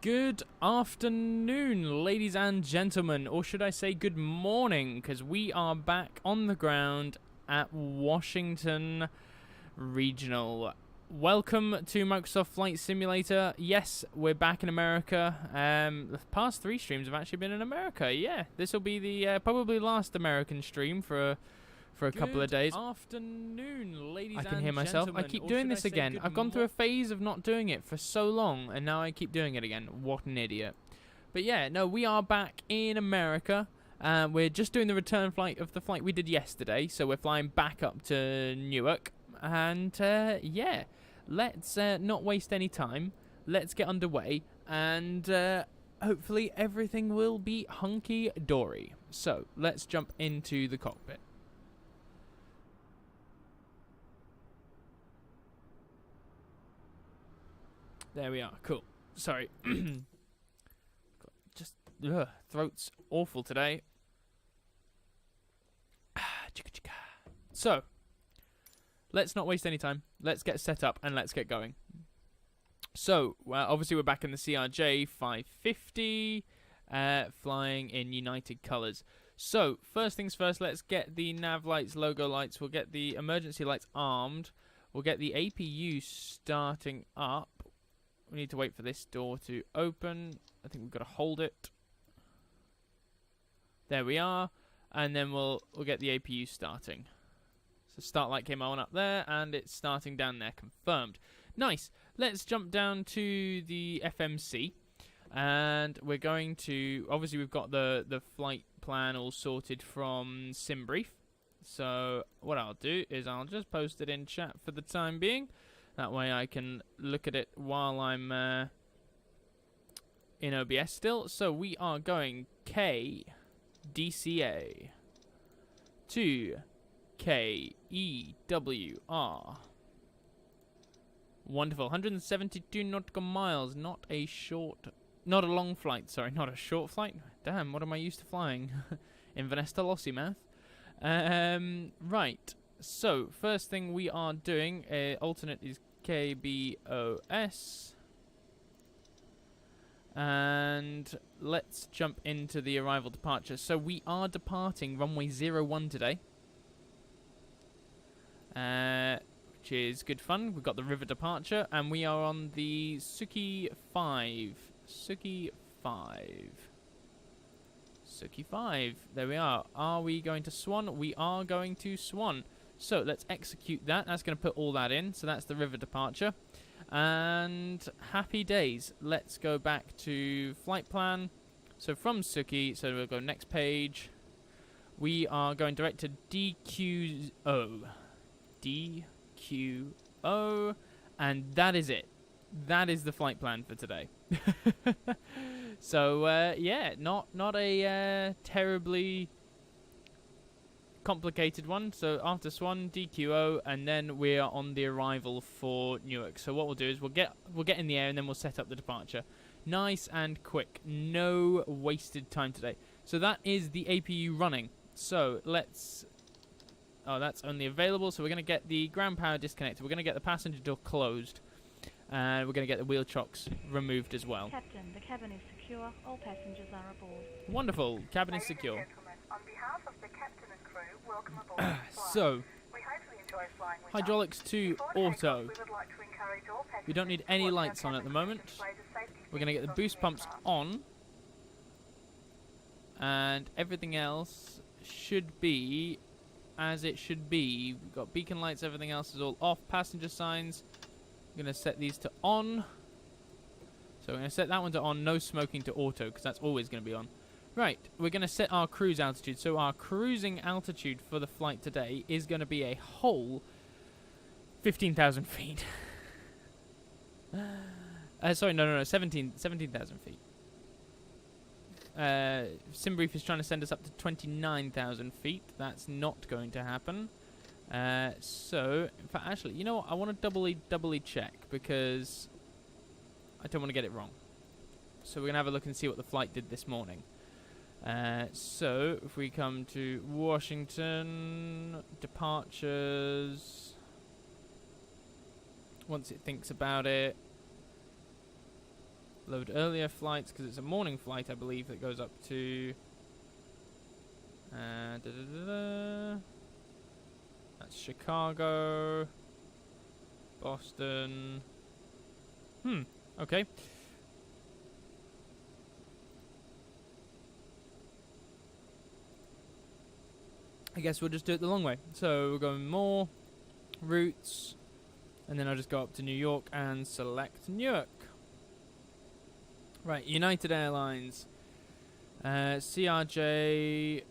Good afternoon, ladies and gentlemen, or should I say good morning, because we are back on the ground at Washington Regional. Welcome to Microsoft Flight Simulator. Yes, we're back in America. The past 3 streams have actually been in America. Yeah, this will be the probably last American stream for a couple of days. Good afternoon, ladies and gentlemen. I can hear myself. I keep doing this again. I've gone through a phase of not doing it for so long, and now I keep doing it again. What an idiot. But yeah, no, we are back in America. We're just doing the return flight of the flight we did yesterday, so we're flying back up to Newark. And yeah, let's not waste any time. Let's get underway, and hopefully everything will be hunky-dory. So let's jump into the cockpit. There we are. Cool. Sorry. Just throat's awful today. So, let's not waste any time. Let's get set up and let's get going. So, obviously we're back in the CRJ-550, flying in United Colors. So, first things first, let's get the nav lights, logo lights. We'll get the emergency lights armed. We'll get the APU starting up. We need to wait for this door to open. I think we've got to hold it. There we are. And then we'll get the APU starting. So start light came on up there, and it's starting down there. Confirmed. Nice. Let's jump down to the FMC. And we're going to... Obviously, we've got the flight plan all sorted from SimBrief. So what I'll do is I'll just post it in chat for the time being. That way I can look at it while I'm in OBS still. So we are going KDCA to KEWR. Wonderful. 172 nautical miles. Not a long flight. Sorry, not a short flight. Damn, what am I used to flying? Inverness to Lossy Math. Right. So, first thing we are doing, alternate is KBOS. And let's jump into the arrival departure. So, we are departing runway 01 today. Which is good fun. We've got the river departure, and we are on the Suki 5. Suki 5. There we are. Are we going to Swan? We are going to Swan. So let's execute that. That's going to put all that in. So that's the river departure. And happy days. Let's go back to flight plan. So from Suki, so we'll go next page. We are going direct to DQO. DQO. And that is it. That is the flight plan for today. So, yeah, not a terribly complicated one. So after Swan, DQO, and then we're on the arrival for Newark. So what we'll do is we'll get in the air, and then we'll set up the departure. Nice and quick. No wasted time today. So that is the APU running. So let's... Oh, that's only available. So we're going to get the ground power disconnected. We're going to get the passenger door closed. And we're going to get the wheel chocks removed as well. Captain, the cabin is secure. All passengers are aboard. Wonderful. Cabin is secure. On behalf of the captain and crew, welcome aboard. So, we hope you enjoy flying with hydraulics to Before auto. takeoff, we would like to encourage all We don't need any lights on at the moment. We're going to get the boost pumps on. And everything else should be as it should be. We've got beacon lights, everything else is all off. Passenger signs. I'm going to set these to on. So we're going to set that one to on, no smoking to auto, because that's always going to be on. Right, we're going to set our cruise altitude. So our cruising altitude for the flight today is going to be a whole 15,000 feet. Sorry, no, 17,000 feet. SimBrief is trying to send us up to 29,000 feet. That's not going to happen. So, in fact, actually, you know what? I want to doubly check, because I don't want to get it wrong. So we're going to have a look and see what the flight did this morning. So, if we come to Washington, departures, once it thinks about it, Load earlier flights, because it's a morning flight, I believe, that goes up to... That's Chicago, Boston. Okay. I guess we'll just do it the long way. So we're going more routes, and then I'll just go up to New York and select Newark. Right, United Airlines, CRJ,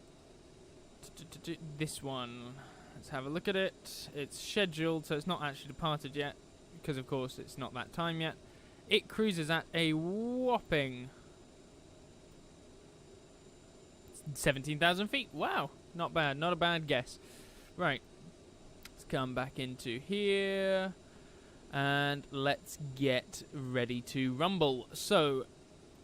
this one. Let's have a look at it. It's scheduled, so it's not actually departed yet, because of course it's not that time yet. It cruises at a whopping 17,000 feet. Wow, not bad, not a bad guess. Right, let's come back into here, and let's get ready to rumble. So,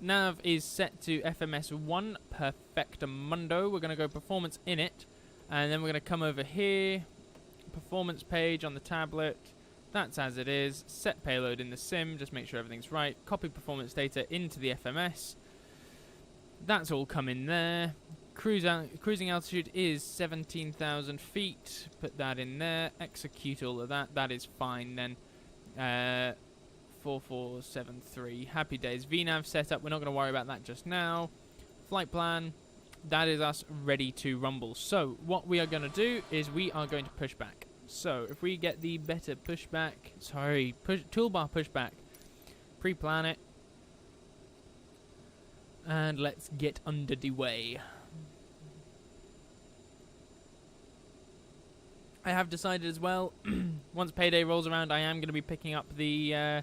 nav is set to FMS1 Perfectamundo. We're going to go performance in it, and then we're going to come over here, performance page on the tablet. That's as it is. Set payload in the sim, just make sure everything's right. Copy performance data into the FMS. That's all come in there. Cruising altitude is 17,000 feet. Put that in there. Execute all of that. That is fine then. 4473. Happy days. VNAV setup. We're not going to worry about that just now. Flight plan. That is us ready to rumble. So what we are going to do is we are going to push back. So if we get the better pushback, toolbar pushback, pre-plan it, and let's get under the way. I have decided as well, once payday rolls around, I am going to be picking up the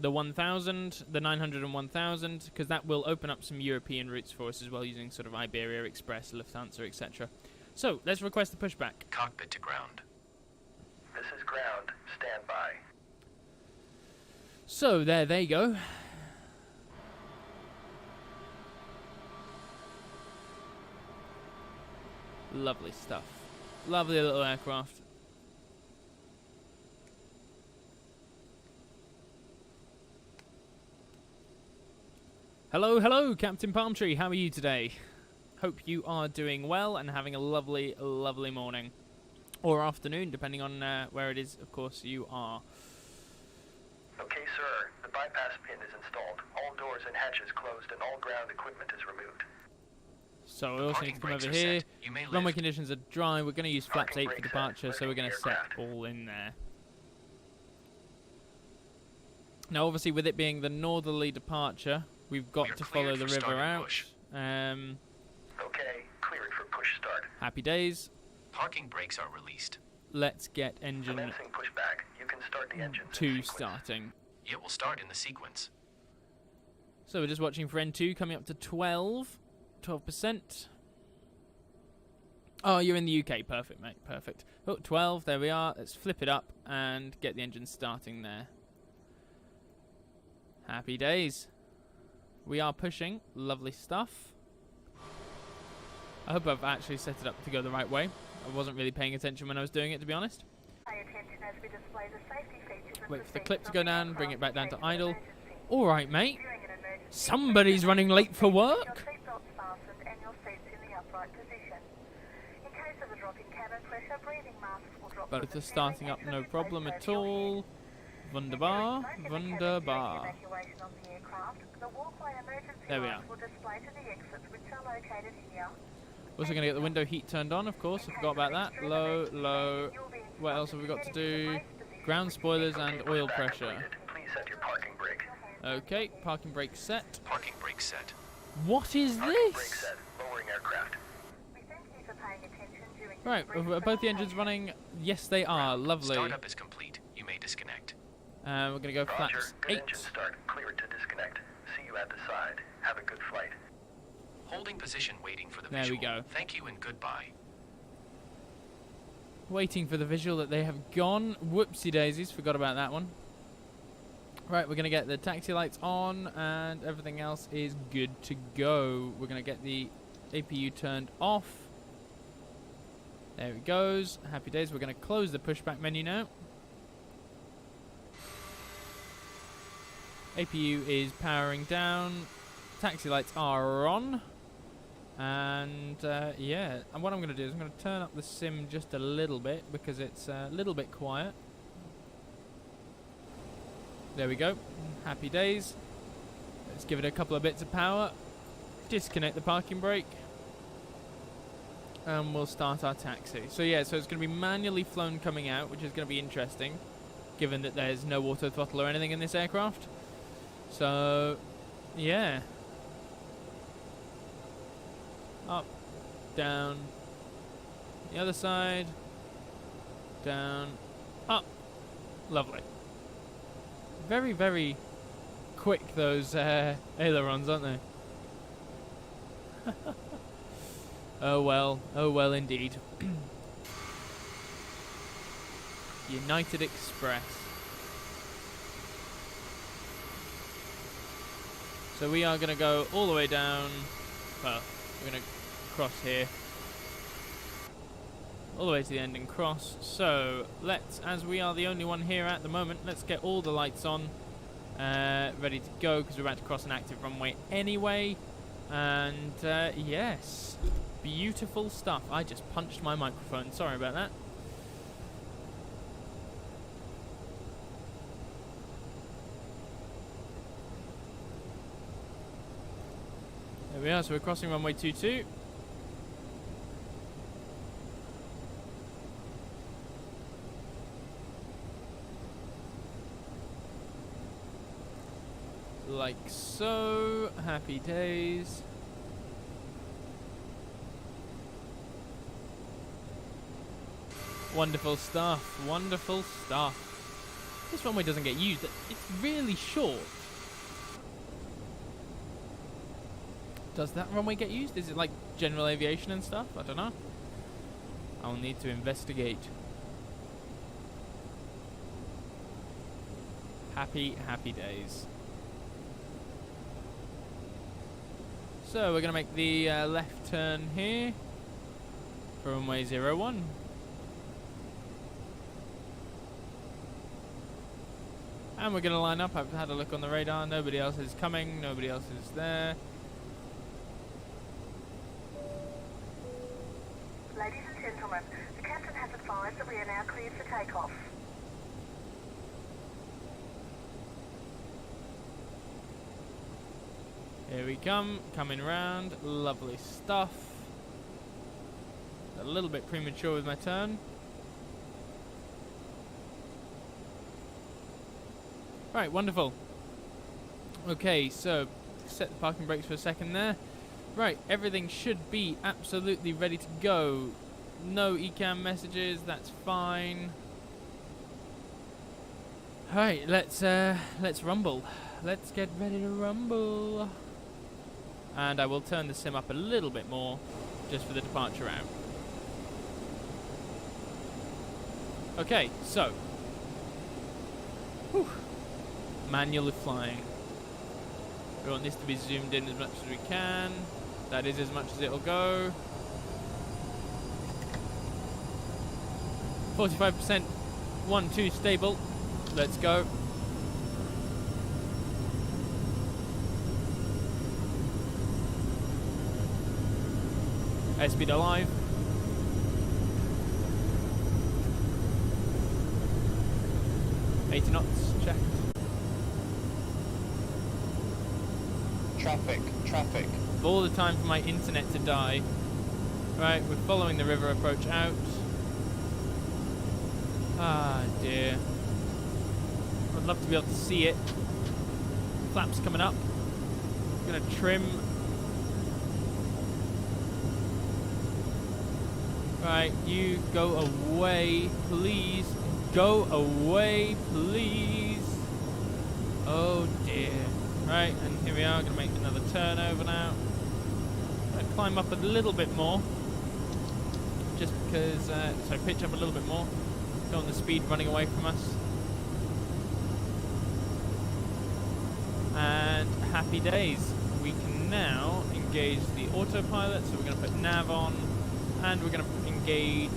1000, the 900 and 1000, because that will open up some European routes for us as well, using sort of Iberia Express, Lufthansa, etc. So, let's request the pushback. Cockpit to ground. This is ground. Stand by. So, there they go. Lovely stuff. Lovely little aircraft. Hello, hello, Captain Palmtree. How are you today? Hope you are doing well and having a lovely, lovely morning. Or afternoon, depending on where it is, of course, you are. Okay, sir. The bypass pin is installed. All doors and hatches closed and all ground equipment is removed. So we also need to come over here. Runway conditions are dry. We're going to use flaps 8 for departure, so we're going to set all in there. Now, obviously, with it being the northerly departure, we've got to follow the river out. Okay, clearing for push start. Happy days. Parking brakes are released. Let's get engine Commencing pushback. You can start the engine. 2 starting. It will start in the sequence. So we're just watching for N2 coming up to 12%. Oh, you're in the UK. Perfect, mate. Perfect. Oh, 12. There we are. Let's flip it up and get the engine starting there. Happy days. We are pushing. Lovely stuff. I hope I've actually set it up to go the right way. I wasn't really paying attention when I was doing it, to be honest. Pay attention as we display the safety features and Wait for the procedures clip to of go the down, bring it aircraft back down to in case of idle. emergency. Alright, mate. During an emergency, Somebody's running late for your work. seatbelts fastened and your seats in the upright position. In case of a drop in cabin pressure, breathing masks will drop from Both the are starting ceiling up, and should no be problem placed at over your all. head. Wunderbar. If you're smoking the cabin during the Wunderbar. evacuation of the aircraft, the walkway emergency There we lights are. will display to the exits, which are located here. Also going to get the window heat turned on, of course. I forgot about that. Low, low. What else have we got to do? Ground spoilers and oil pressure. Please set your parking brake. Okay, parking brake set. Parking brake set. What is Parking brake this? set. Lowering aircraft. We thank you for paying attention during this Right, brief are both the engines presentation. running? Yes, they are. Lovely. Startup is complete. You may disconnect. We're going to go Roger. flaps Good 8. engine start. Cleared to disconnect. See you at the side. Have a good flight. Holding position, waiting for the There we visual. go. Thank you and goodbye. Waiting for the visual that they have gone. Whoopsie daisies, forgot about that one. Right, we're going to get the taxi lights on and everything else is good to go. We're going to get the APU turned off. There it goes. Happy days. We're going to close the pushback menu now. APU is powering down. Taxi lights are on. And yeah, and what I'm going to do is I'm going to turn up the sim just a little bit because it's a little bit quiet. There we go. Happy days. Let's give it a couple of bits of power. Disconnect the parking brake. And we'll start our taxi. So yeah, so it's going to be manually flown coming out, which is going to be interesting, given that there's no auto throttle or anything in this aircraft. So, yeah. Up, down, the other side, down, up. Lovely. Very, very quick, those ailerons, aren't they? Oh well indeed. United Express. So we are going to go all the way down. Well, we're going to cross here. All the way to the end and cross. So let's, as we are the only one here at the moment, let's get all the lights on. Ready to go because we're about to cross an active runway anyway. And yes, beautiful stuff. I just punched my microphone. Sorry about that. There we are, so we're crossing runway 22. Like so. Happy days. Wonderful stuff. Wonderful stuff. This runway doesn't get used. It's really short. Does that runway get used? Is it like general aviation and stuff? I don't know. I'll need to investigate. Happy, happy days. So we're going to make the left turn here for runway 01. And we're going to line up. I've had a look on the radar. Nobody else is coming. Nobody else is there. Ladies and gentlemen, the captain has advised that we are now cleared for takeoff. Here we come, coming round. Lovely stuff. A little bit premature with my turn. Right, wonderful. Okay, so set the parking brakes for a second there. Right, everything should be absolutely ready to go. No ECAM messages, that's fine. Alright, let's rumble. Let's get ready to rumble. And I will turn the sim up a little bit more just for the departure route. Okay, so whew, manually flying. We want this to be zoomed in as much as we can. That is as much as it'll go. 45%, 1-2 stable. Let's go. Airspeed alive. $80 knots, checked. Traffic. All the time for my internet to die. Right, we're following the river approach out. Ah, dear. I'd love to be able to see it. Flaps coming up. I'm gonna trim. Right, you go away, please. Go away, please. Oh dear. Right, and here we are, gonna make another turn over now. Gonna climb up a little bit more. Just because, so pitch up a little bit more. Don't want the speed running away from us. And happy days. We can now engage the autopilot, so we're gonna put nav on, and we're gonna engage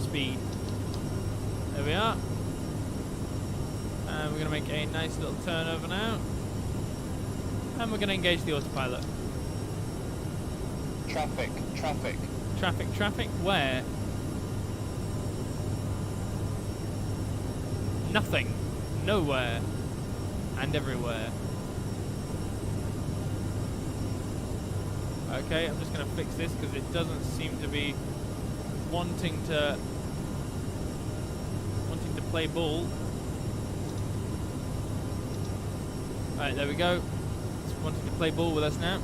speed. There we are. And we're going to make a nice little turn over now. And we're going to engage the autopilot. Traffic, traffic. Traffic, traffic, where? Nothing. Nowhere. And everywhere. Okay, I'm just going to fix this because it doesn't seem to be wanting to play ball. Right, there we go. It's wanting to play ball with us now.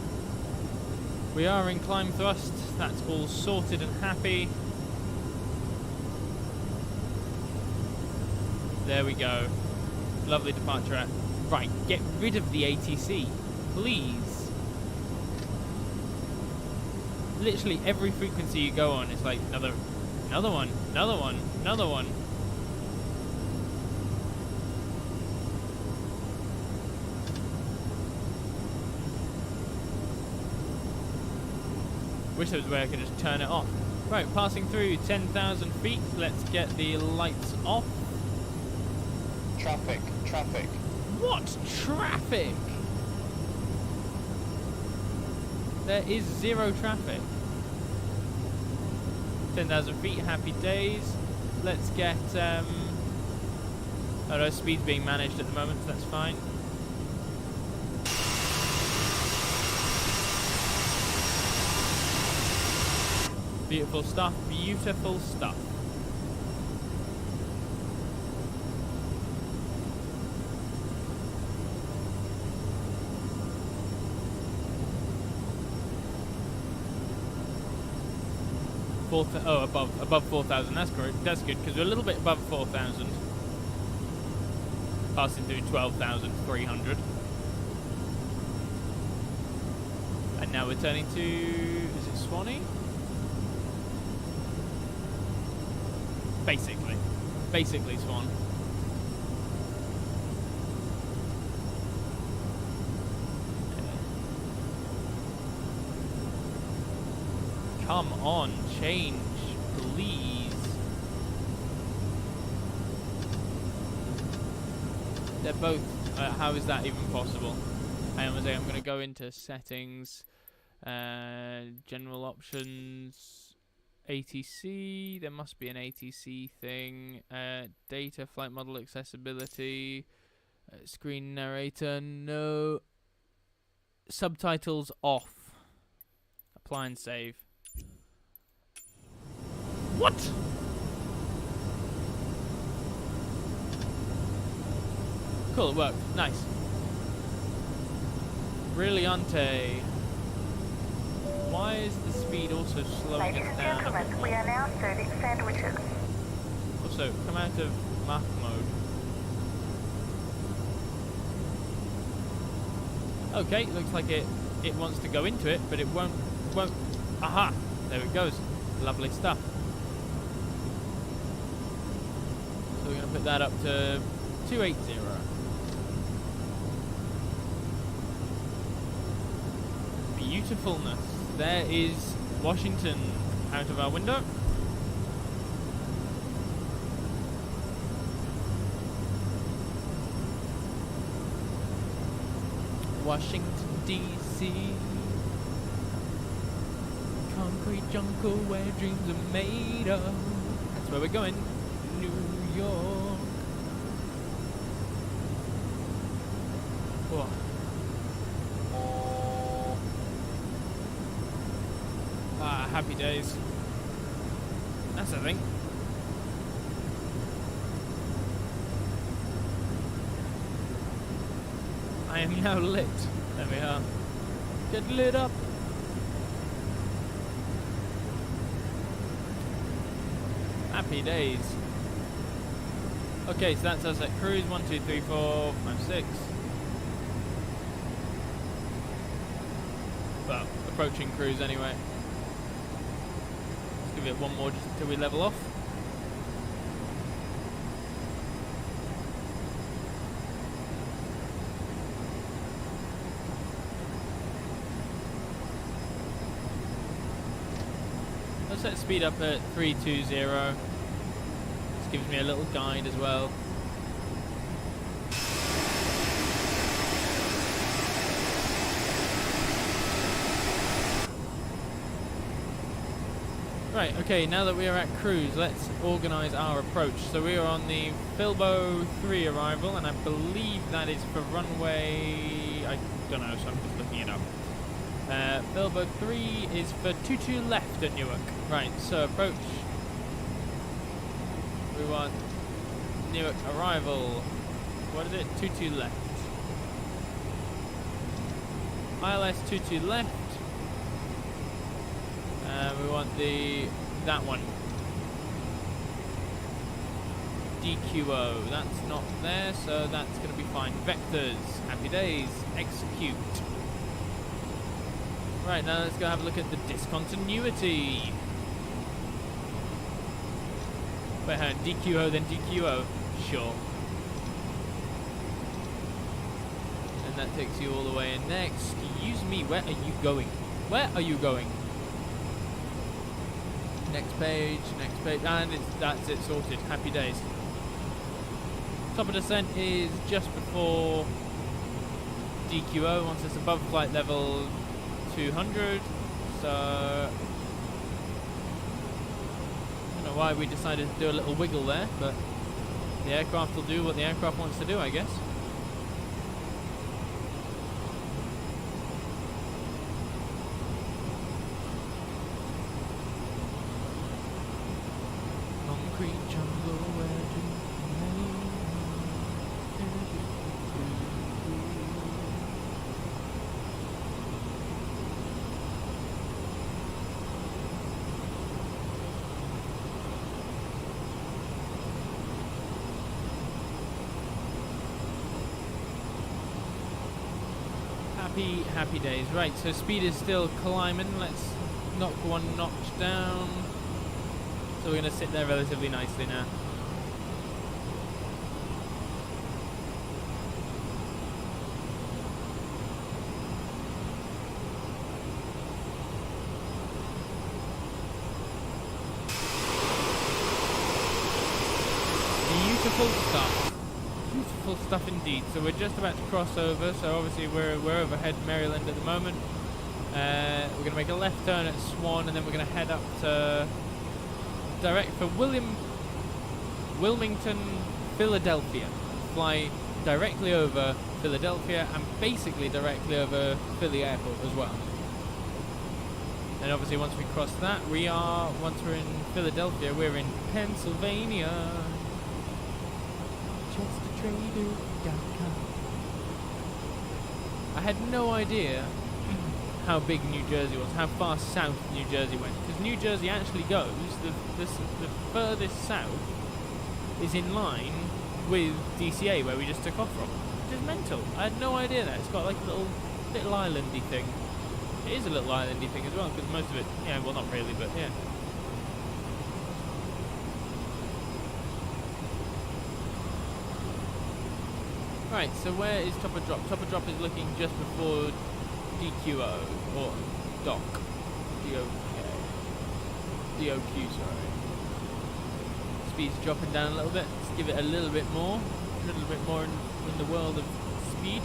We are in climb thrust. That's all sorted and happy. There we go. Lovely departure at. Right, get rid of the ATC, please. Literally every frequency you go on, it's like another one, another one, another one. Wish there was a way I could just turn it off. Right, passing through 10,000 feet. Let's get the lights off. Traffic, traffic. What traffic? There is zero traffic. 10,000 feet, happy days. Let's get, oh no, speed's being managed at the moment, so that's fine. Beautiful stuff, beautiful stuff. Above 4,000. That's correct. That's good because we're a little bit above 4,000. Passing through 12,300. And now we're turning to, is it Swanee? Basically Swan. Come on, change, please. They're both, how is that even possible? I'm going to go into settings, general options, ATC, there must be an ATC thing, data, flight model accessibility, screen narrator, no, subtitles off, apply and save. What? Cool, it worked. Nice. Brilliante. Why is the speed also slowing Ladies us and down? gentlemen, we are now serving sandwiches. Also, come out of Mach mode. Okay, looks like it wants to go into it, but it won't. Aha! There it goes. Lovely stuff. So we're going to put that up to 280. Beautifulness. There is Washington out of our window. Washington, D.C. Concrete jungle where dreams are made of. That's where we're going. New York. Whoa. Ah, happy days. That's the thing. I am now lit. There we are. Get lit up. Happy days. Okay, so that's us at cruise. 1, 2, 3, 4, 5, 6. Well, approaching cruise anyway. Let's give it one more just until we level off. Let's set speed up at 320. Just gives me a little guide as well. Right, okay, now that we are at cruise, let's organise our approach. So we are on the Filbo 3 arrival, and I believe that is for runway... I don't know, so I'm just looking it up. Filbo 3 is for 22 left at Newark. Right, so approach. We want Newark arrival. What is it? 22 left. ILS 22 left. We want that one. DQO. That's not there, so that's going to be fine. Vectors. Happy days. Execute. Right, now let's go have a look at the discontinuity. Wait, hang on. DQO, then DQO. Sure. And that takes you all the way in there. Excuse me, where are you going? Where are you going? Next page, and that's it, sorted. Happy days. Top of descent is just before DQO, once it's above flight level 200. So, I don't know why we decided to do a little wiggle there, but the aircraft will do what the aircraft wants to do, I guess. Happy days. Right, so speed is still climbing. Let's knock one notch down. So we're going to sit there relatively nicely now. Beautiful stuff. Beautiful stuff indeed. So we're just about to cross over. So obviously we're overhead Maryland at the moment. We're going to make a left turn at Swan, and then we're going to head up to direct for Wilmington, Philadelphia. Fly directly over Philadelphia and basically directly over Philly Airport as well. And obviously once we cross that, once we're in Philadelphia, we're in Pennsylvania. I had no idea how big New Jersey was, how far south New Jersey went, because New Jersey actually goes, the furthest south is in line with DCA, where we just took off from, which is mental. I had no idea that. It's got like a little islandy thing. It is a little islandy thing as well, because most of it, yeah, well not really, but yeah. Right, so where is Top of Drop? Top of Drop is looking just before DQO, or DOC. DOQ, sorry. Speed's dropping down a little bit. Let's give it a little bit more in the world of speed.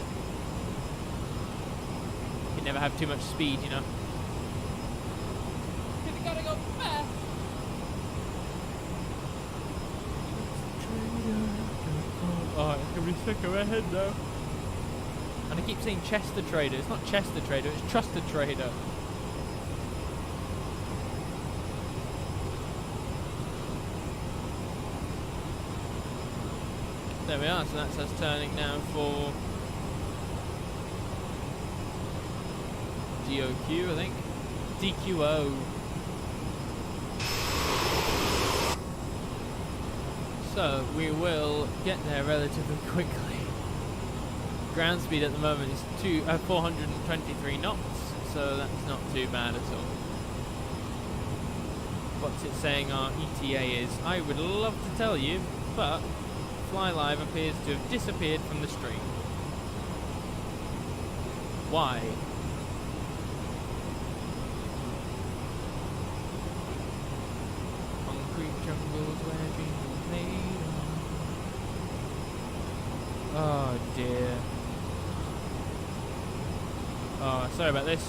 You can never have too much speed, you know. You gotta go fast. Oh, it's gonna be sick of my head though. And I keep saying Chester Trader. It's not Chester Trader, it's Trusted Trader. There we are, so that's us turning now for DOQ, I think. DQO. So we will get there relatively quickly. Ground speed at the moment is 423 knots, so that's not too bad at all. What's it saying our ETA is? I would love to tell you, but FlyLive appears to have disappeared from the stream. Why? Concrete jungles where dreams are made. Oh dear. Oh, sorry about this.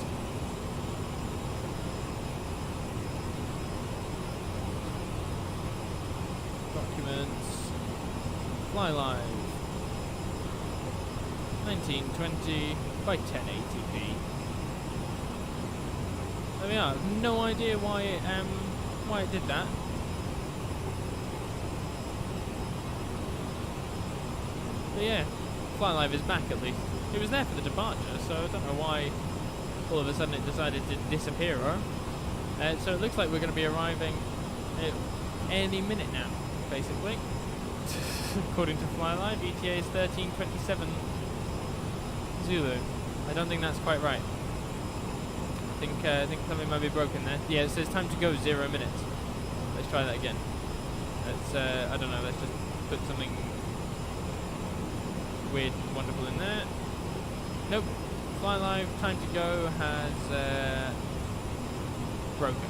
Documents. Fly live. 1920 by 1080p. There we are. I have no idea why it did that. But yeah, Fly Live is back at least. It was there for the departure, so I don't know why all of a sudden it decided to disappear. So it looks like we're going to be arriving any minute now, basically. According to Fly Live, ETA is 13:27 Zulu. I don't think that's quite right. I think something might be broken there. Yeah, it says time to go 0 minutes. Let's try that again. Let's I don't know. Let's just put something weird, wonderful in there. Nope. Fly Live time to go has broken.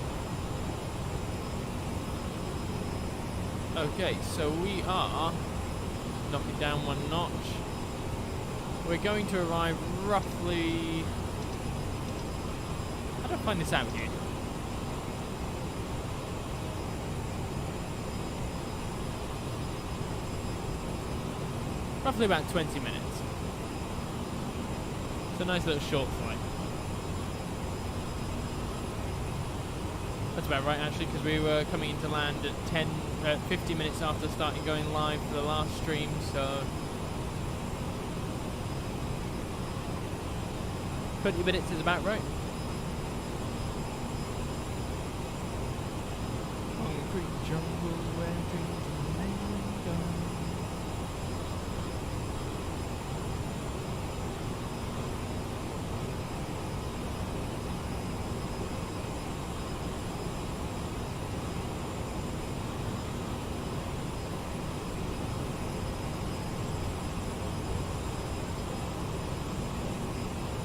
Okay, so we are knocking down one notch. We're going to arrive roughly. How do I find this out here? Roughly about 20 minutes. It's a nice little short flight. That's about right actually, because we were coming into land at 50 minutes after starting going live for the last stream, so 20 minutes is about right. Concrete jungle where dreams may go.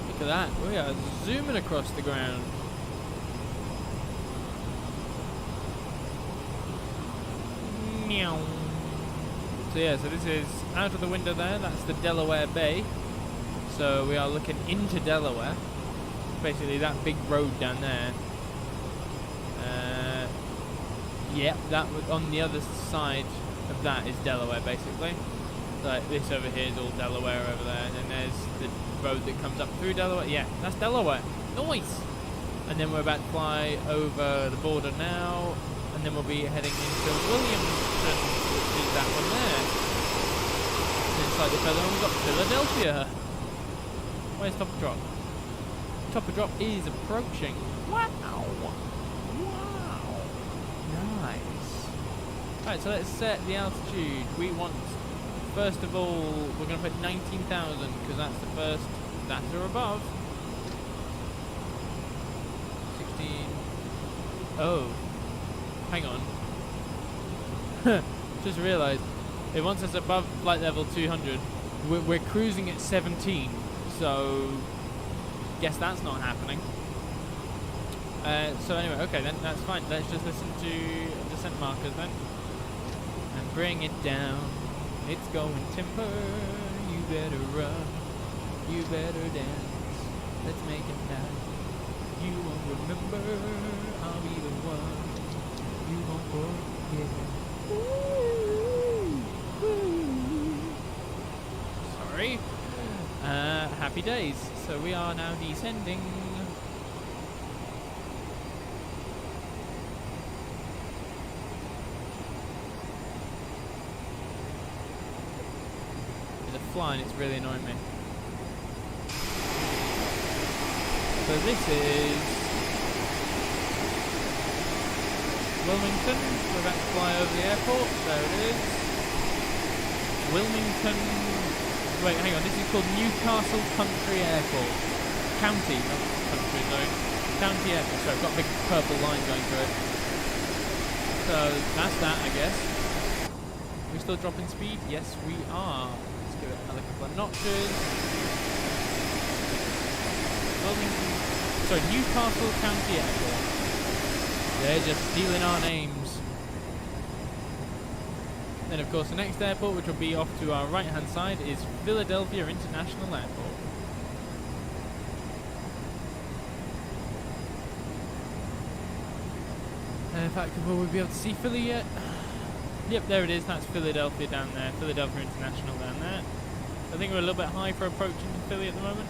Look at that, we are zooming across the ground. Meow. So yeah, so this is out of the window there, that's the Delaware Bay. So we are looking into Delaware. Basically that big road down there. Yeah, that was on the other side of that is Delaware basically. Like this over here is all Delaware over there, and then there's the road that comes up through Delaware. Yeah, that's Delaware. Nice! And then we're about to fly over the border now, and then we'll be heading into Williamson, which is that one there. Then slightly further on we've got Philadelphia. Where's Top of Drop? Top of Drop is approaching. Wow! Wow! Nice. Alright, so let's set the altitude. We want, first of all, we're going to put 19,000 because that's the first, that's or above. 16. Oh, hang on. Just realised it wants us above flight level 200. We're cruising at 17, so guess that's not happening. So anyway, okay then, that's fine. Let's just listen to descent markers then and bring it down. It's going timber, you better run, you better dance, let's make it now. You won't remember, I'll be the one, you won't forget. Sorry. Happy days. So we are now descending. Flying, it's really annoying me. So this is Wilmington. We're about to fly over the airport. There it is. Wilmington. Wait, hang on. This is called Newcastle Country Airport. County, not country, no. County Airport. So I've got a big purple line going through it. So that's that, I guess. Are we still dropping speed? Yes, we are. Give it another couple of notches. Sorry, Newcastle County Airport. They're just stealing our names. Then of course the next airport, which will be off to our right hand side, is Philadelphia International Airport. And in fact, will we be able to see Philly yet? Yep, there it is. That's Philadelphia down there. Philadelphia International down there. I think we're a little bit high for approaching to Philly at the moment.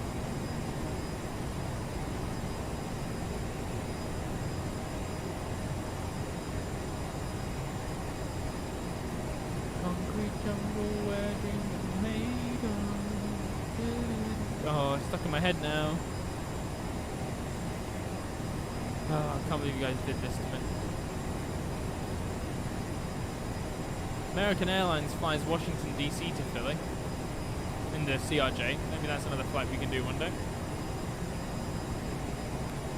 Concrete jungle where dreams are made of. Oh, it's stuck in my head now. Oh, I can't believe you guys did this to me. American Airlines flies Washington DC to Philly in the CRJ. Maybe that's another flight we can do one day.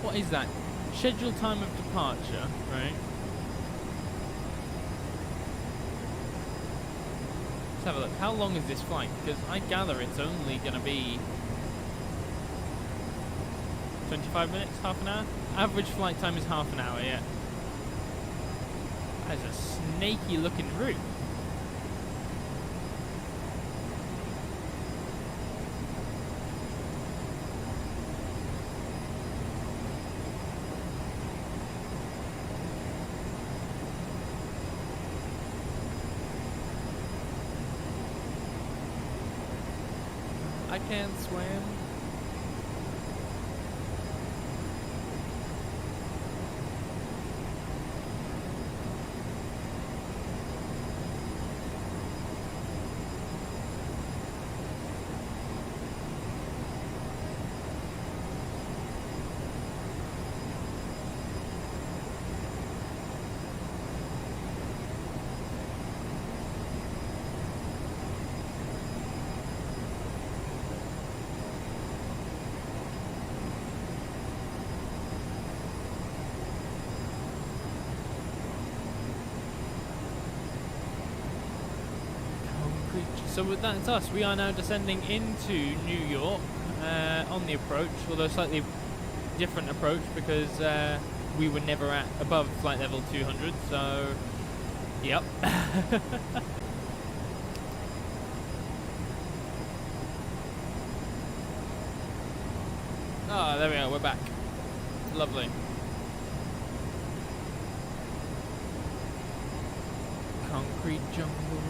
What is that? Scheduled time of departure, right? Let's have a look. How long is this flight? Because I gather it's only going to be 25 minutes, half an hour? Average flight time is half an hour, yeah. That is a snaky looking route. I can't swim. So with that's us. We are now descending into New York on the approach, although slightly different approach because we were never at above flight level 200. So, yep. Ah, there we are. We're back. Lovely. Concrete jungle.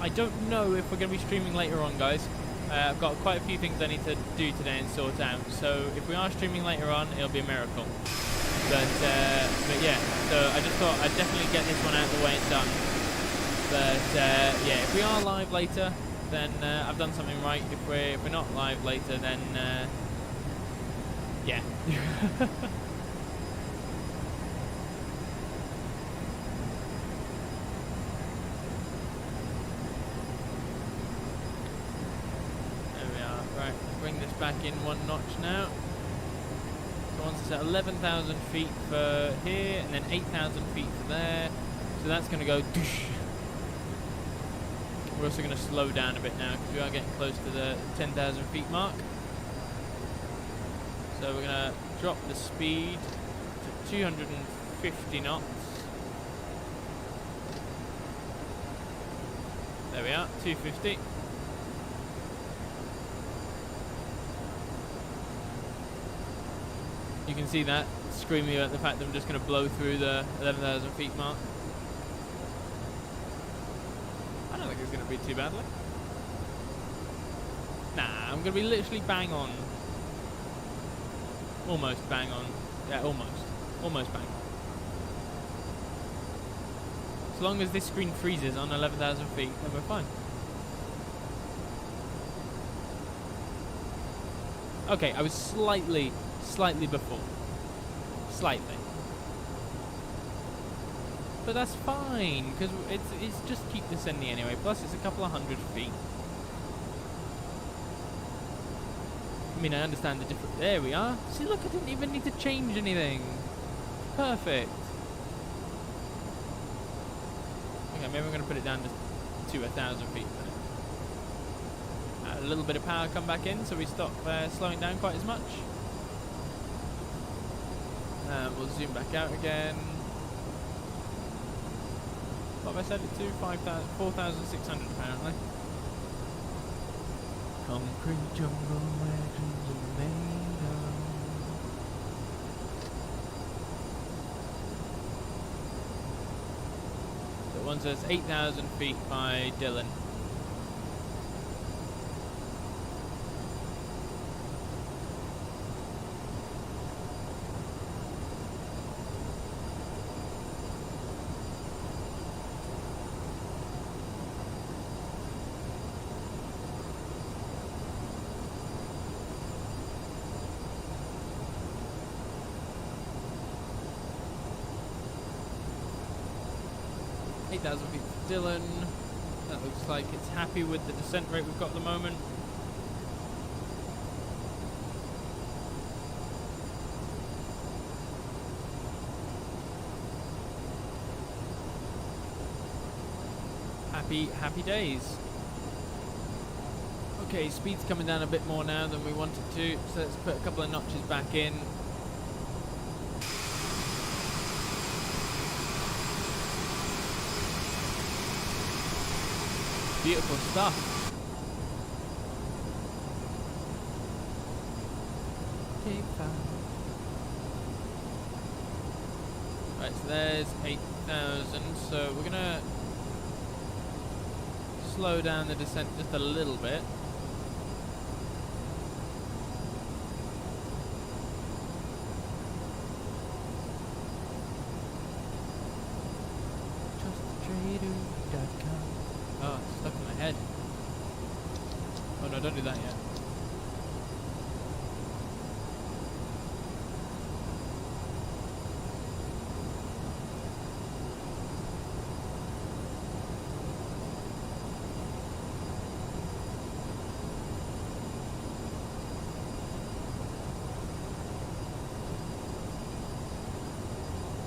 I don't know if we're going to be streaming later on, guys. I've got quite a few things I need to do today and sort out. So if we are streaming later on, it'll be a miracle. But yeah, so I just thought I'd definitely get this one out of the way and done. But yeah, if we are live later, then I've done something right. If we're not live later, then yeah. Bring this back in one notch now. So once it's at 11,000 feet for here, and then 8,000 feet for there. So that's going to go doosh. We're also going to slow down a bit now because we are getting close to the 10,000 feet mark. So we're going to drop the speed to 250 knots. There we are, 250. You can see that screaming at the fact that I'm just going to blow through the 11,000 feet mark. I don't think it's going to be too badly. Nah, I'm going to be literally bang on. Almost bang on. Yeah, almost. Almost bang on. As long as this screen freezes on 11,000 feet, then we're fine. Okay, I was slightly before. Slightly. But that's fine, because it's just keep descending anyway. Plus it's a couple of hundred feet. I mean, I understand the difference. There we are. See, look, I didn't even need to change anything. Perfect. Okay, maybe I'm going to put it down to 1,000 feet for now. A little bit of power come back in, so we stop slowing down quite as much. We'll zoom back out again. What have I set it to? 4,600 apparently. Concrete jungle where dreams are made of. So one says 8,000 feet by Dylan. Feet for Dylan. That looks like it's happy with the descent rate we've got at the moment. Happy days. Okay, speed's coming down a bit more now than we wanted to, so let's put a couple of notches back in. Beautiful stuff. Right, so there's 8,000. So we're gonna slow down the descent just a little bit. JustTrader.com. Oh, it's stuck in my head. Oh no, don't do that yet.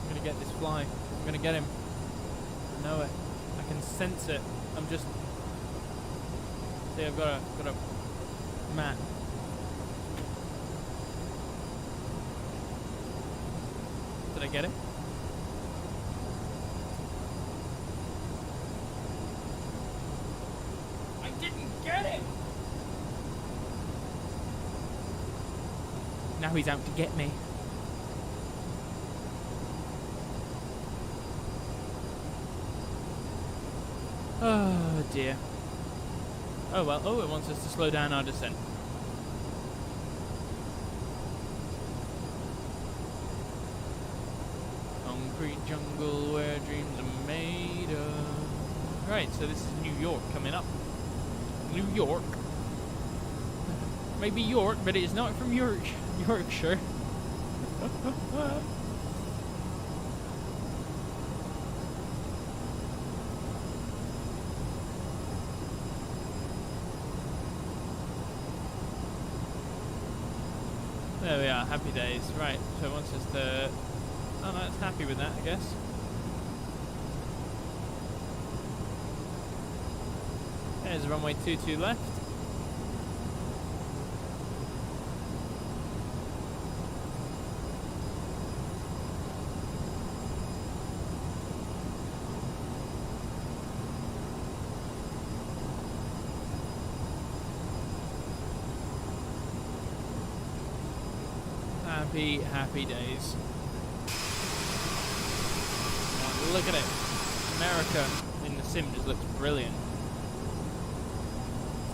I'm gonna get this fly. I'm gonna get him. I know it. I can sense it. I'm just... See, I've got a map. Did I get it? I didn't get it! Now he's out to get me. Oh dear. Oh well, oh, it wants us to slow down our descent. Concrete jungle where dreams are made of. Right, so this is New York coming up. New York. Maybe York, but it is not from Yorkshire. There we are, happy days. Right, so it wants us to... Oh no, it's happy with that, I guess. There's runway 22 left. Happy days. Oh, look at it. America in the sim just looks brilliant.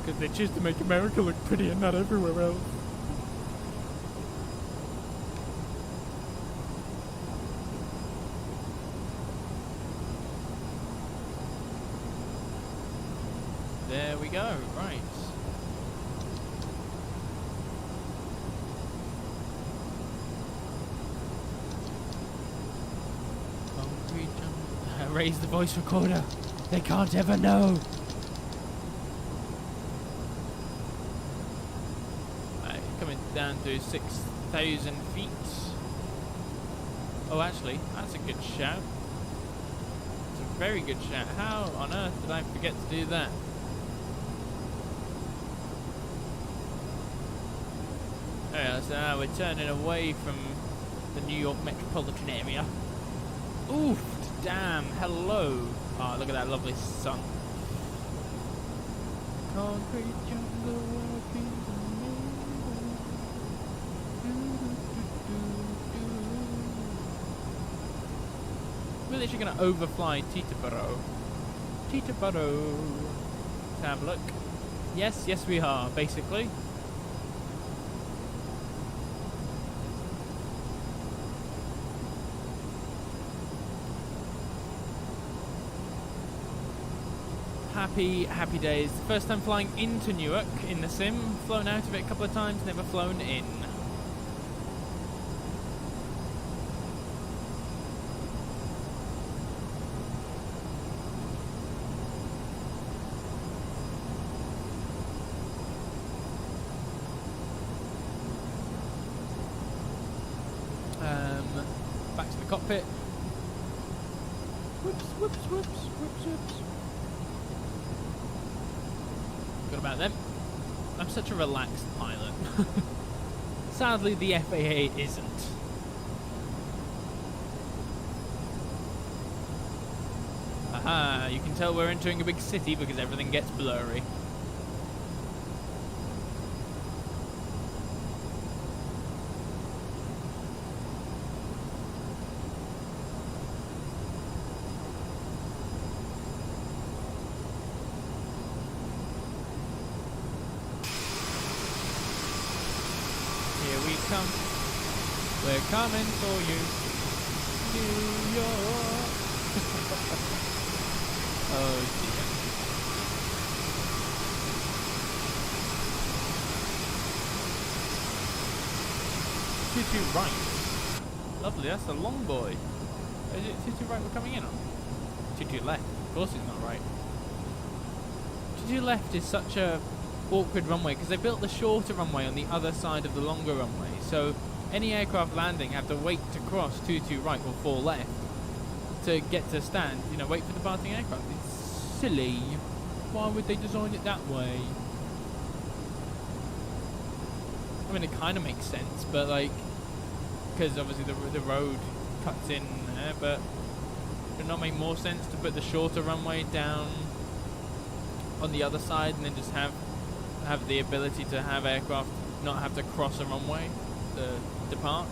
Because they choose to make America look pretty and not everywhere else. There we go, right. Raise the voice recorder. They can't ever know. Right. coming down to 6,000 feet. Oh, actually, that's a good shout. It's a very good shout. How on earth did I forget to do that? Yeah, so now we're turning away from the New York metropolitan area. Oof, damn, hello. Oh, look at that lovely sun. Concrete jungle walking we're literally going to overfly Teterboro. Teterboro. Let's have a look. Yes, yes we are, basically. Happy days. First time flying into Newark in the sim. Flown out of it a couple of times, never flown in. Back to the cockpit. Whoops, whoops, whoops, whoops, whoops. Good about them. I'm such a relaxed pilot. Sadly, the FAA isn't. Aha, you can tell we're entering a big city because everything gets blurry. Come. We're coming for you, New York. Oh dear. Tutu right. Lovely, that's a long boy. Is it Tutu right we're coming in on? Tutu left. Of course it's not right. Tutu left is such a awkward runway because they built the shorter runway on the other side of the longer runway, so any aircraft landing have to wait to cross 22 right or 4 left to get to stand, you know, wait for departing aircraft. It's silly. Why would they design it that way? I mean, it kind of makes sense, but like, because obviously the road cuts in there, but would it not make more sense to put the shorter runway down on the other side and then just have the ability to have aircraft not have to cross a runway to depart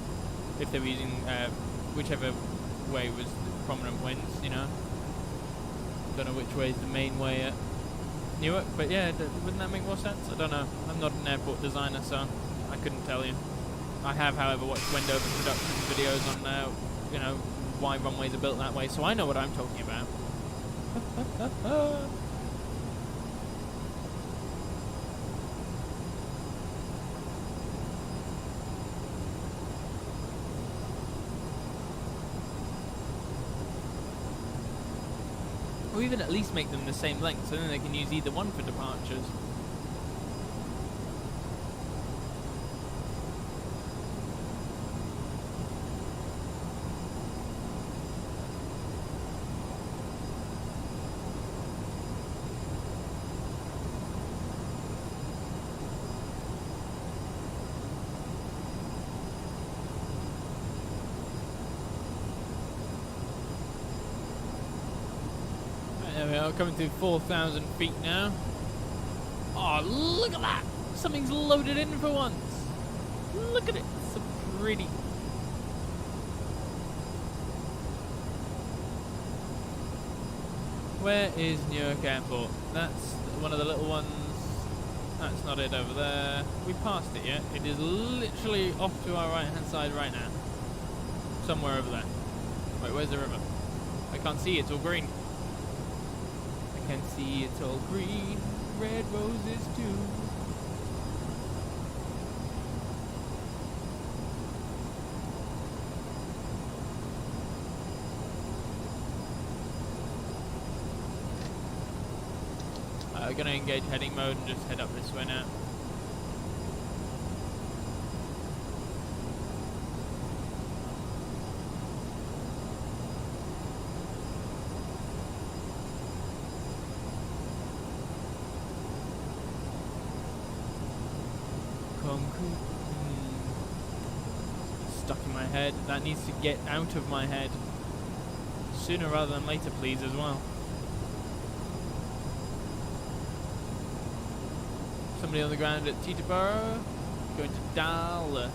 if they were using whichever way was the prominent winds, you know? Don't know which way is the main way at Newark, but yeah, wouldn't that make more sense? I don't know. I'm not an airport designer, so I couldn't tell you. I have, however, watched Wendover production videos on, you know, why runways are built that way, so I know what I'm talking about. Or even at least make them the same length, so then they can use either one for departures. There we are, coming to 4,000 feet now. Oh, look at that! Something's loaded in for once. Look at it, it's so pretty. Where is Newark Airport? That's one of the little ones. That's not it over there. We passed it yet. It is literally off to our right hand side right now. Somewhere over there. Wait, where's the river? I can't see, it's all green. I can see it's all green, red roses too. We're going to engage heading mode and just head up this way now. Concrete. Stuck in my head. That needs to get out of my head. Sooner rather than later, please, as well. Somebody on the ground at Teterboro. Going to Dallas.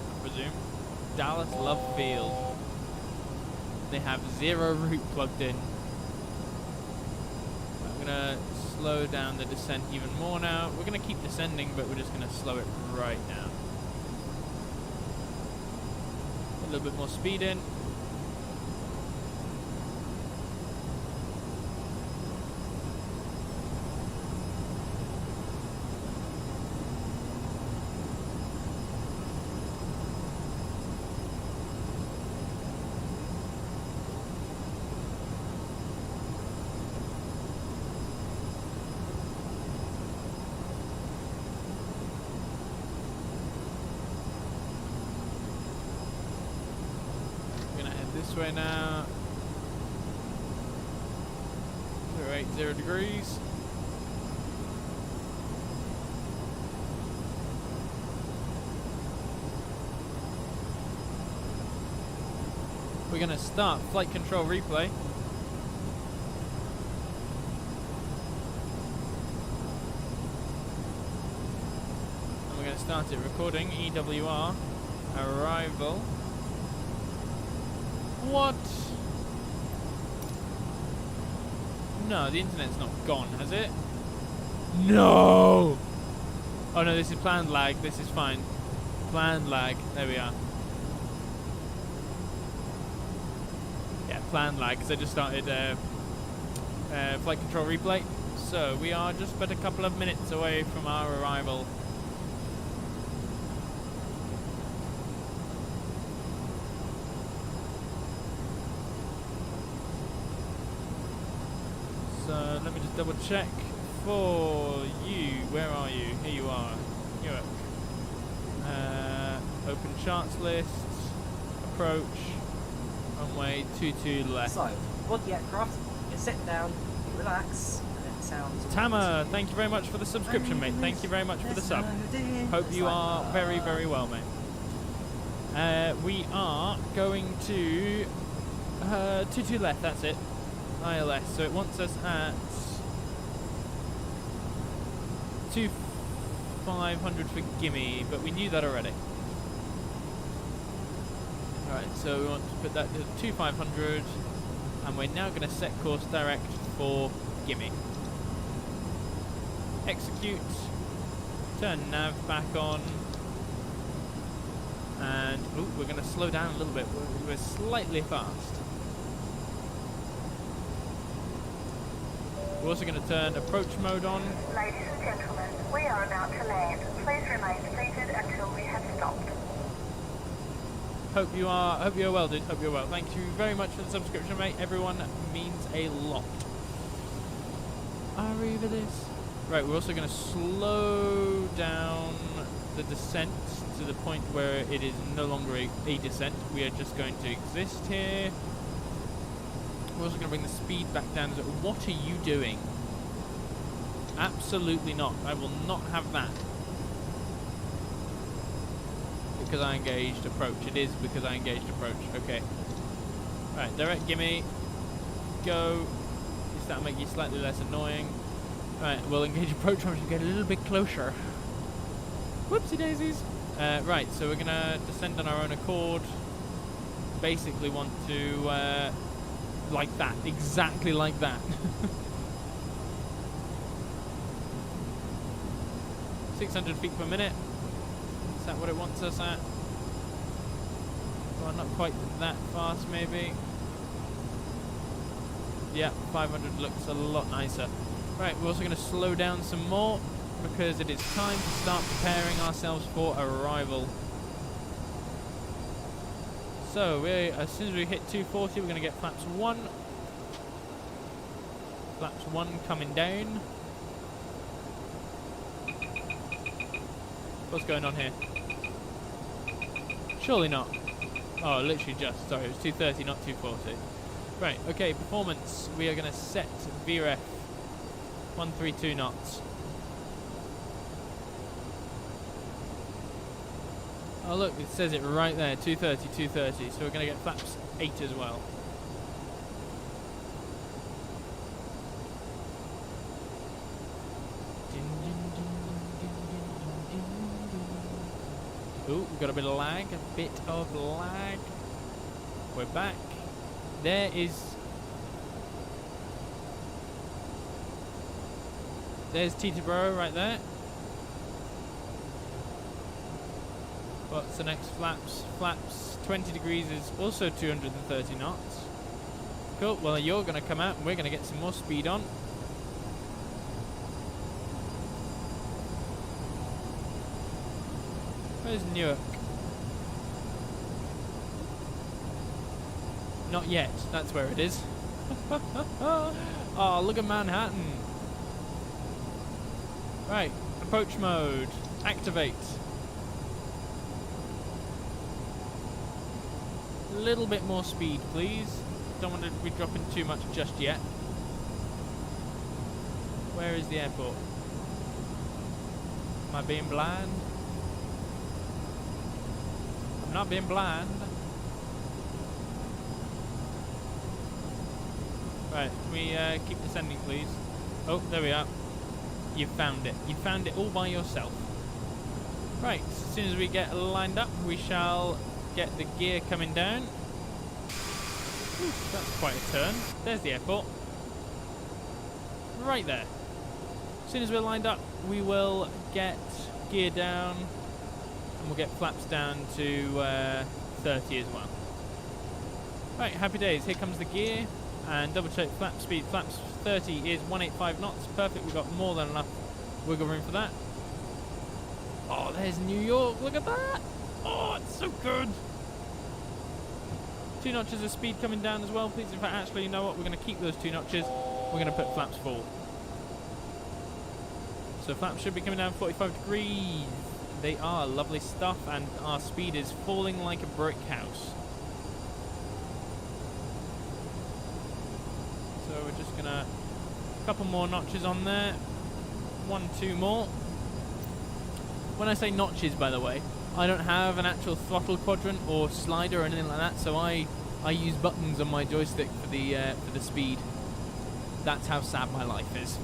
I presume. Dallas Love Field. They have 0 route plugged in. I'm gonna slow down the descent even more now. We're gonna keep descending, but we're just gonna slow it right now. A little bit more speed in. This way now. 080 degrees. We're going to start flight control replay. And we're going to start it recording EWR arrival. What? No, the internet's not gone, has it? No! Oh no, this is planned lag. This is fine. Planned lag. There we are. Yeah, planned lag, because I just started flight control replay. So, we are just but a couple of minutes away from our arrival. So let me just double check for you. Where are you? Here you are. Newark. Open charts list. Approach. Runway 22 left. So, board the aircraft, you sit down, you relax, and it sounds... Tama, thank you very much for the subscription, mate. Thank you very much for the sub. Hope you are very, very well, mate. We are going to 22 left, that's it. ILS, so it wants us at 2500 for gimme, but we knew that already. Alright, so we want to put that to 2500, and we're now going to set course direct for gimme. Execute, turn nav back on, and we're going to slow down a little bit. We're slightly fast. We're also going to turn approach mode on. Ladies and gentlemen, we are about to land. Please remain seated until we have stopped. Hope you're well, dude. Hope you're well. Thank you very much for the subscription, mate. Everyone means a lot. Arriva this. Right, we're also going to slow down the descent to the point where it is no longer a descent. We are just going to exist here. We're also going to bring the speed back down. So what are you doing? Absolutely not. I will not have that. Because I engaged approach. It is because I engaged approach. Okay. Right, direct gimme. Go. Just that'll make you slightly less annoying. Right, we'll engage approach once you get a little bit closer. Whoopsie daisies. Right, so we're going to descend on our own accord. Basically want to... like that, exactly like that. 600 feet per minute. Is that what it wants us at? Well, not quite that fast, maybe. Yeah, 500 looks a lot nicer. Right, we're also going to slow down some more because it is time to start preparing ourselves for arrival. So, as soon as we hit 240, we're going to get flaps 1. Flaps 1 coming down. What's going on here? Surely not. Oh, literally just. Sorry, it was 230, not 240. Right, okay, performance. We are going to set VREF 132 knots. Oh look, it says it right there, 230, 230. So we're going to get flaps 8 as well. Ooh, we've got a bit of lag, We're back. There's Teterboro right there. What's the next flaps? Flaps 20 degrees is also 230 knots. Cool, well you're going to come out and we're going to get some more speed on. Where's Newark? Not yet, that's where it is. Oh, look at Manhattan. Right, approach mode, activate. A little bit more speed, please. Don't want to be dropping too much just yet. Where is the airport? Am I being blind? I'm not being blind. Right, can we keep descending, please? Oh, there we are. You found it. You found it all by yourself. Right, as soon as we get lined up, we shall get the gear coming down. Ooh, that's quite a turn. There's the airport. Right there. As soon as we're lined up, we will get gear down, and we'll get flaps down to 30 as well. Right, happy days. Here comes the gear, and double check flap speed. Flaps 30 is 185 knots. Perfect. We've got more than enough wiggle room for that. Oh, there's New York. Look at that. Oh, it's so good. 2 notches of speed coming down as well, please. In fact, actually, you know what? We're going to keep those 2 notches. We're going to put flaps full. So flaps should be coming down 45 degrees. They are lovely stuff, and our speed is falling like a brick house. So we're just going to... a couple more notches on there. 1, 2 more. When I say notches, by the way, I don't have an actual throttle quadrant or slider or anything like that, so I use buttons on my joystick for the speed. That's how sad my life is.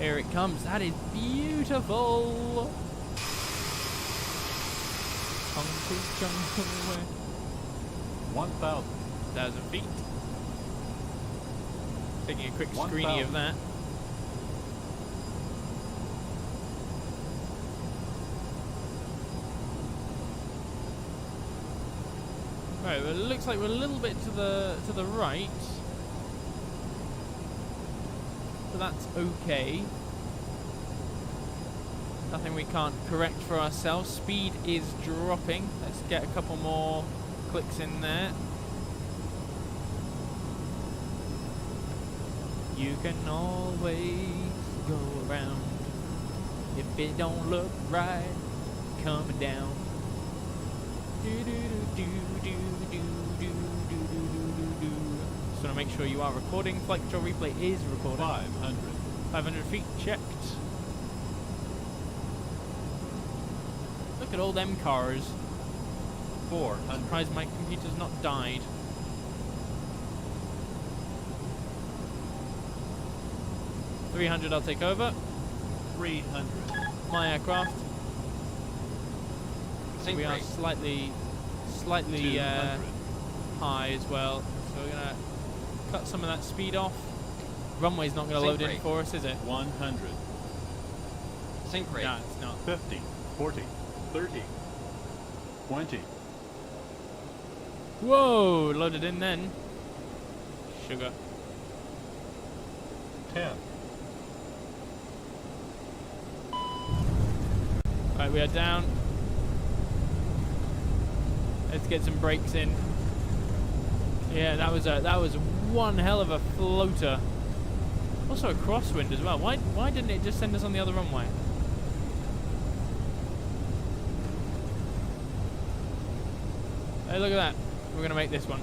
Here it comes. That is beautiful. 1,000 feet. Taking a quick screenie of that. Right, well, it looks like we're a little bit to the right, but that's okay. Nothing we can't correct for ourselves. Speed is dropping. Let's get a couple more clicks in there. You can always go around if it don't look right coming down. Just want to make sure you are recording. Flight control replay is recording. 500 feet checked. Look at all them cars. 400. I'm surprised my computer's not died. $300, I'll take over. 300. My aircraft. We are slightly high as well, so we're gonna cut some of that speed off. Runway's not gonna load in for us, is it? 100. Sync rate. No, it's not. 50, 40, 30, 20. Whoa, loaded in then. Sugar. 10. Right, we are down. Let's get some brakes in. Yeah, that was one hell of a floater. Also a crosswind as well. Why didn't it just send us on the other runway? Hey, look at that. We're gonna make this one.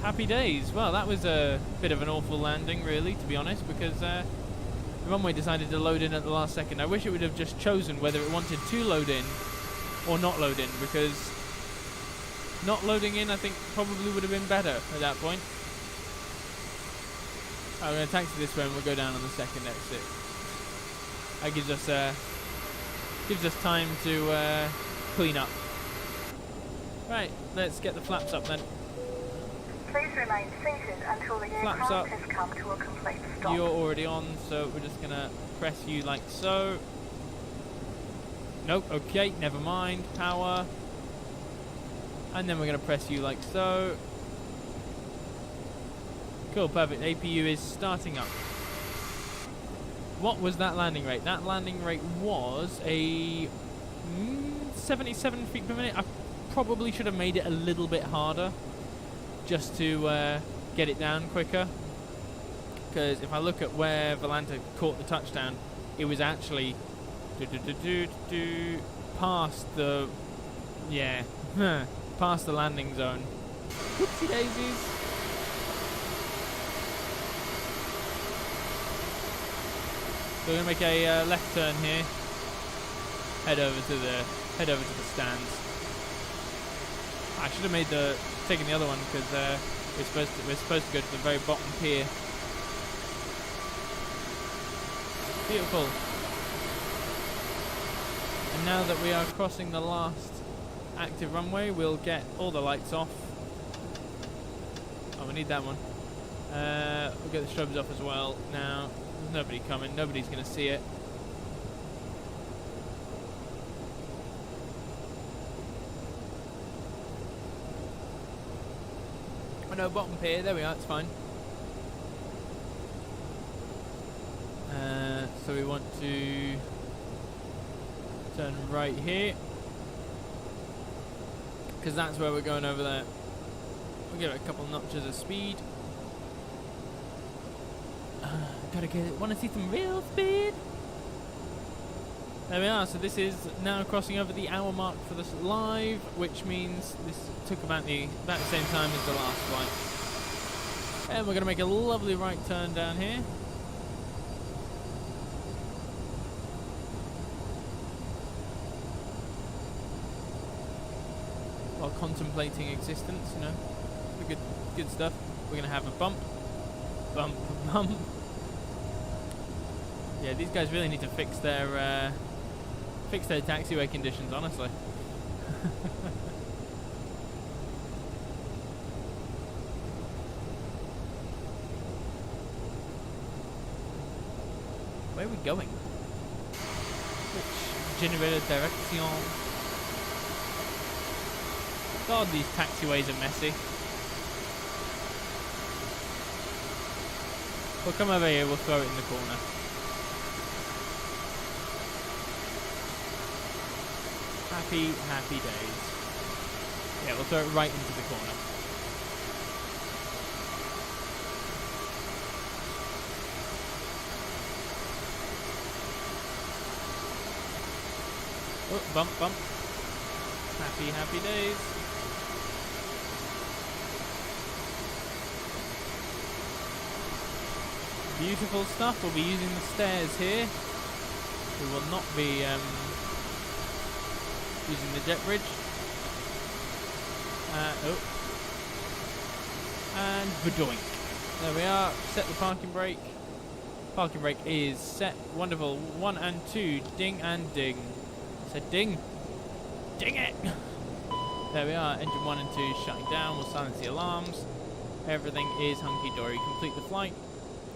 Happy days. Well, that was a bit of an awful landing, really, to be honest, because The runway decided to load in at the last second. I wish it would have just chosen whether it wanted to load in or not load in, because not loading in I think probably would have been better at that point. I'm going to taxi this way and we'll go down on the second exit. That gives us time to clean up. Right, let's get the flaps up then. Please remain seated until the Flaps aircraft up. has come to a complete stop. You're already on, so we're just going to press you like so. Nope, okay, never mind. Power. And then we're going to press you like so. Cool, perfect. APU is starting up. What was that landing rate? That landing rate was a 77 feet per minute. I probably should have made it a little bit harder just to get it down quicker. Because if I look at where Volante caught the touchdown, it was actually past the past the landing zone. Whoopsie daisies. So we're gonna make a left turn here. Head over to the stands. I should have taken the other one because we're supposed to go to the very bottom pier. Beautiful. And now that we are crossing the last active runway, we'll get all the lights off. Oh, we need that one. We'll get the strobes off as well. Now, there's nobody coming. Nobody's going to see it. Oh no, bottom pier. There we are. It's fine. So we want to turn right here, because that's where we're going over there. We'll give it a couple notches of speed. Want to see some real speed? There we are. So this is now crossing over the hour mark for this live, which means this took about the same time as the last flight. And we're going to make a lovely right turn down here. While contemplating existence, you know, the good stuff. We're going to have a bump. Yeah, these guys really need to fix their taxiway conditions, honestly. Where are we going? Which generator direction? God, these taxiways are messy. We'll come over here, we'll throw it in the corner. Happy days. Yeah, we'll throw it right into the corner. Oh, bump. Happy days. Beautiful stuff. We'll be using the stairs here. We will not be using the jet bridge. And badoink. There we are. Set the parking brake. Parking brake is set. Wonderful. 1 and 2. Ding and ding. Said ding. Ding it! There we are. Engine 1 and 2 shutting down. We'll silence the alarms. Everything is hunky-dory. Complete the flight.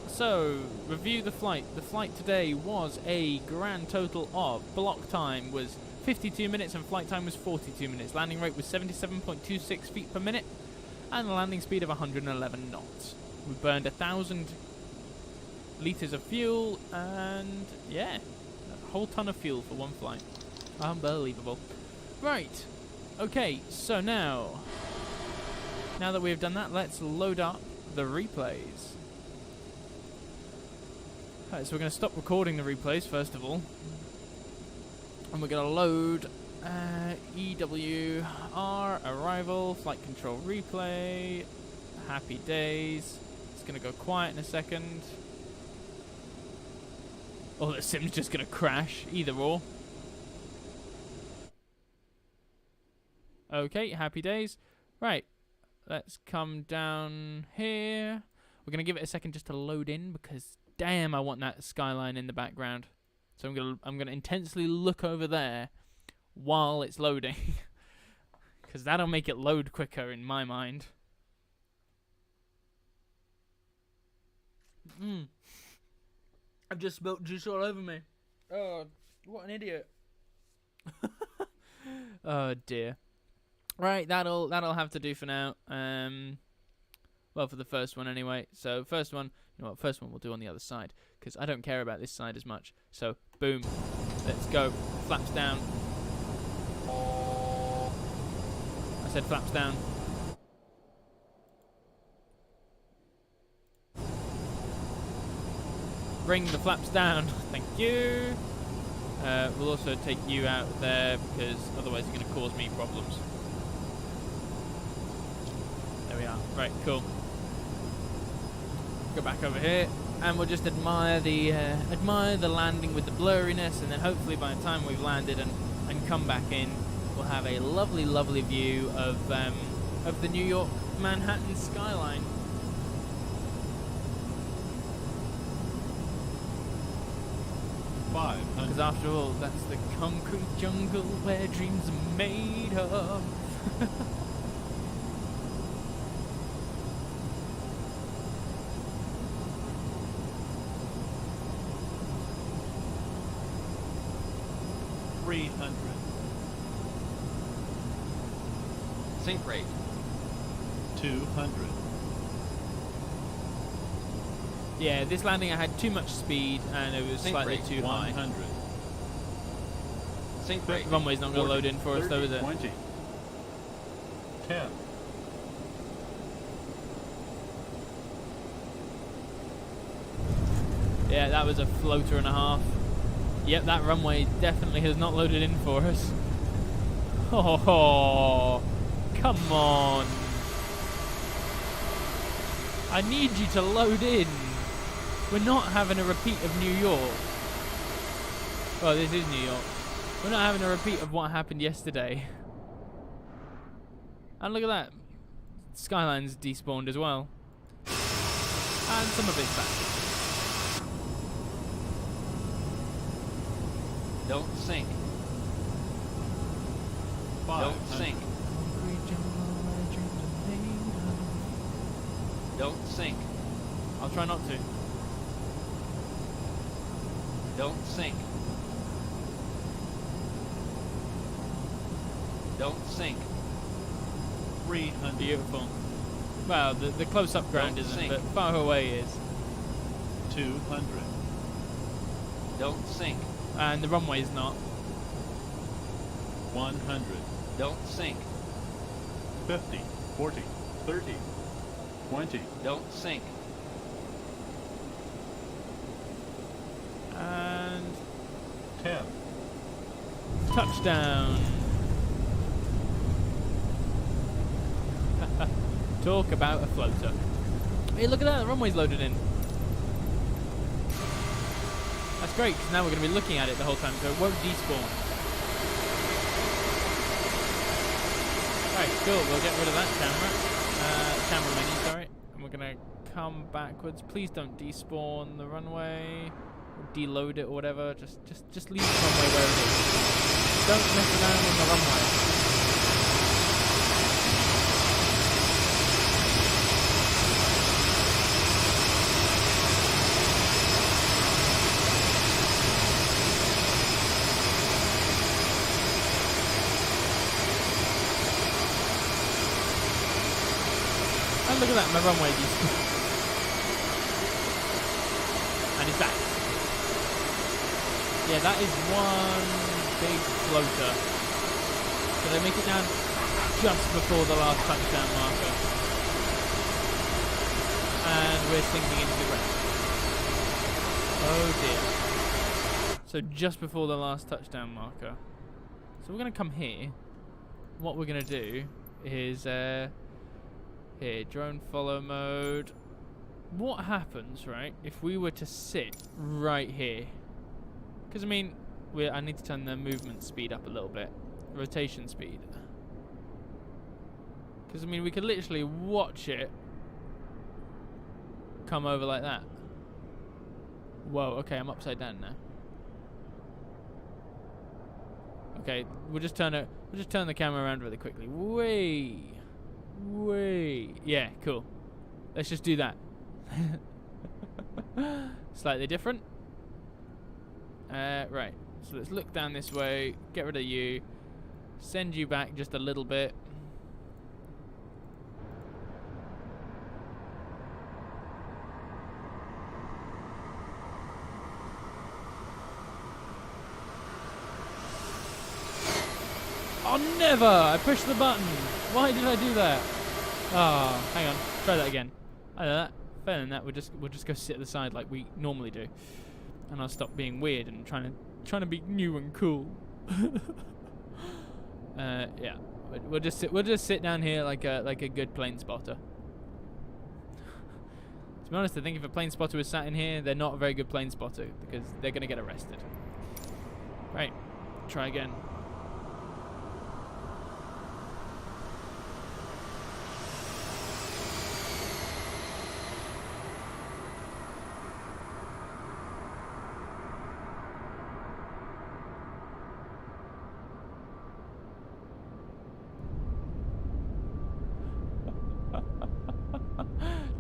So, review the flight. The flight today was a grand total of block time was 52 minutes and flight time was 42 minutes. Landing rate was 77.26 feet per minute and a landing speed of 111 knots. We burned 1,000 litres of fuel and, yeah, a whole ton of fuel for one flight. Unbelievable. Right. Okay, so now that we've done that, let's load up the replays. Alright, so we're going to stop recording the replays first of all. And we're going to load EWR, arrival, flight control replay, happy days. It's going to go quiet in a second. or the sim's just gonna crash. Either or. Okay, happy days. Right, let's come down here. We're gonna give it a second just to load in because damn, I want that skyline in the background. So I'm gonna intensely look over there while it's loading, because that'll make it load quicker in my mind. I've just spilt juice all over me. Oh, what an idiot! Oh dear. Right, that'll have to do for now. Well, for the first one anyway. So first one, you know what? First one we'll do on the other side because I don't care about this side as much. So boom, let's go. Flaps down. I said flaps down. Bring the flaps down. Thank you. We'll also take you out there because otherwise you're going to cause me problems. There we are. Right, cool. Go back over here, and we'll just admire the landing with the blurriness, and then hopefully by the time we've landed and come back in, we'll have a lovely, lovely view of the New York Manhattan skyline. Because after all, that's the concrete jungle where dreams are made of. Sync rate. 200. Yeah, this landing I had too much speed and it was Sync slightly rate, too high. 100. Sync rate. The runway's not going to 40, load in for us though, is it? 20. 10. Yeah, that was a floater and a half. Yep, that runway definitely has not loaded in for us. Oh, come on. I need you to load in. We're not having a repeat of New York. Well, this is New York. We're not having a repeat of what happened yesterday. And look at that. Skyline's despawned as well. And some of it's back. Don't sink. 5. Don't sink. Don't sink. I'll try not to. Don't sink. Don't sink. 300. Beautiful. Well, the close-up ground Don't isn't, sink. but far away is. 200. Don't sink. And the runway's not. 100. Don't sink. 50. 40. 30. 20. Don't sink. And 10. touchdown. Talk about a floater. Hey, look at that, the runway's loaded in. That's great, because now we're going to be looking at it the whole time, so it won't despawn. Right, cool, we'll get rid of that camera menu, sorry. And we're going to come backwards. Please don't despawn the runway, or deload it or whatever. Just leave the runway where it is. Don't mess around on the runway. And look at that, my runway despawned. And it's back. Yeah, that is one big floater. So they make it down just before the last touchdown marker. And we're sinking into the ground. Oh dear. So just before the last touchdown marker. So we're going to come here. What we're going to do is... here, drone follow mode. What happens, right, if we were to sit right here? Because, I mean, I need to turn the movement speed up a little bit. Rotation speed. Because, I mean, we could literally watch it come over like that. Whoa, okay, I'm upside down now. Okay, we'll just turn the camera around really quickly. Way. Yeah, cool. Let's just do that. Slightly different. Right. So let's look down this way, get rid of you, send you back just a little bit. Oh, never! I pushed the button. Why did I do that? Ah, oh, hang on. Try that again. I know that. Better than that. We'll just go sit at the side like we normally do, and I'll stop being weird and trying to be new and cool. Yeah. We'll just sit down here like a good plane spotter. To be honest, I think if a plane spotter was sat in here, they're not a very good plane spotter because they're gonna get arrested. Right. Try again.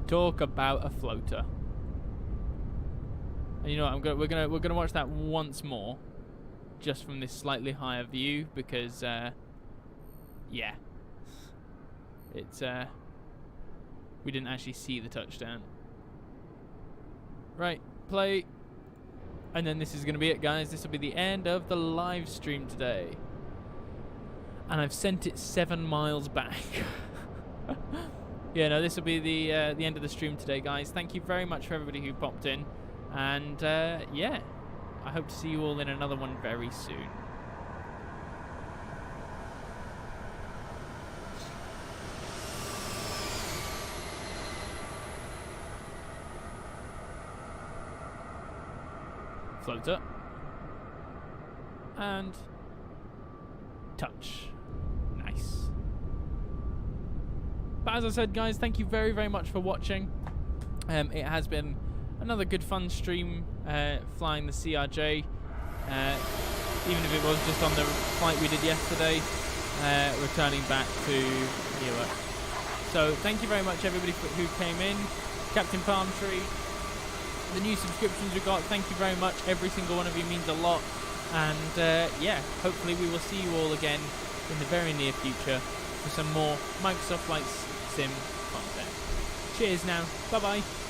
Talk about a floater. And you know what, we're gonna watch that once more, just from this slightly higher view, because yeah, it's we didn't actually see the touchdown. Right, play, and then this is gonna be it, guys. This will be the end of the live stream today, and I've sent it 7 miles back. Yeah, no, this will be the end of the stream today, guys. Thank you very much for everybody who popped in. And, yeah, I hope to see you all in another one very soon. Floater. And touch. Nice. But as I said, guys, thank you very, very much for watching. It has been another good fun stream flying the CRJ. Even if it was just on the flight we did yesterday, returning back to Newark. So thank you very much, everybody who came in. Captain Palm Tree, the new subscriptions we got, thank you very much. Every single one of you means a lot. And yeah, hopefully we will see you all again in the very near future for some more Microsoft Flight Sim content. Cheers now. Bye-bye.